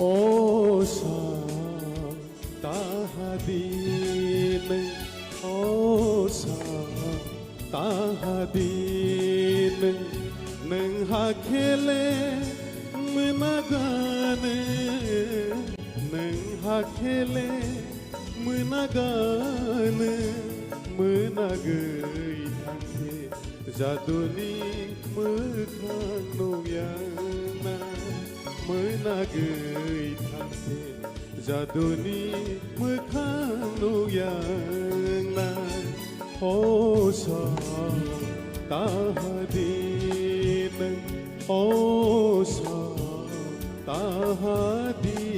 Osa tahadin Osa tahadin Neng hakele menagane Neng hakele menagane Menagai hake Zaduni mekhang noyana Menagai hake Zaduni mekhang noyana Osa tahadin Osa tahadin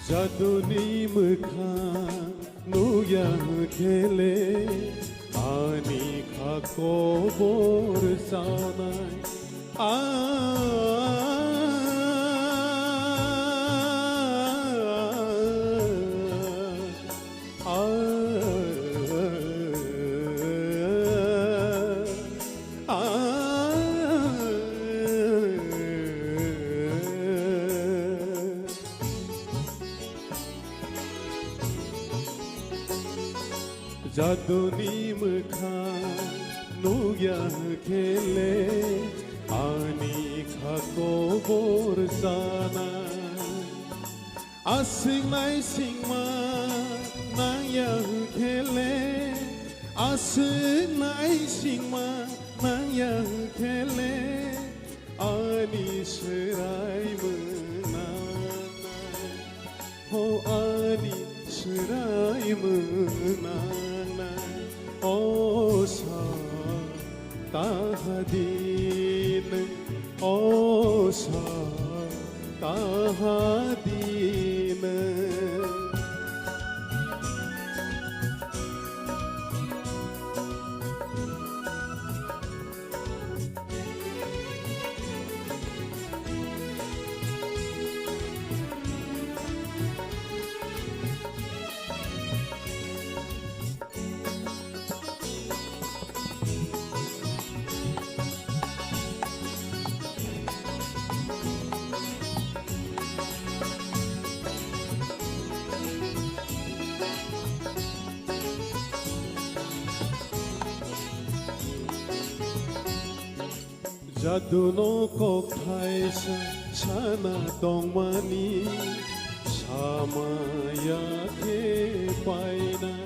Zaduni mekhang nuyang khele Ani khako borsanai Zaduni mekhang nuyang khele Ani khako borsanai Asing nai sing ma nang yang khele Asing nai sing ma nang yang khele Ani serai menanai Ho ani serai menanai Osa tahadin Osa tahadin Jaduno kok thaisa chana tongmani Samaya ke painai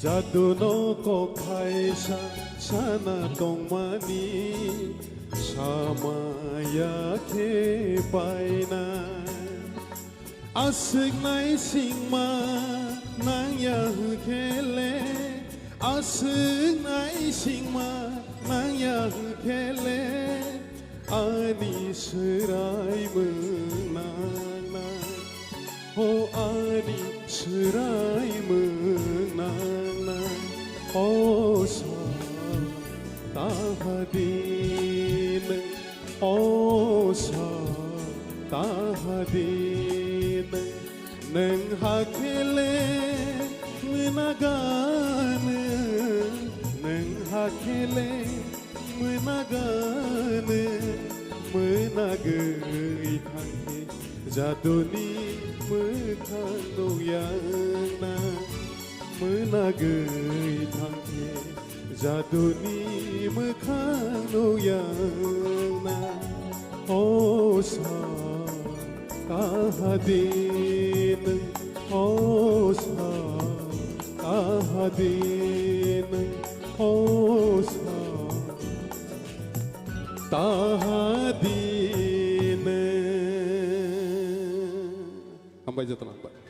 Jaduno kok thaisa chana tongmani Samaya ke painai Asik nai sing ma nang yang khele Asik nai sing ma nang yang khele Ani serai menanai Oh ani serai menanai Osa tahadin Osa tahadin Neng hakele menagane Neng hakele menagane Menagai hake Zaduni mekhang noyana Menagai hake Zaduni mekhang noyana होसा कहा दिन होसा कहा दिन होसा कहा दिन. Sampai jumpa.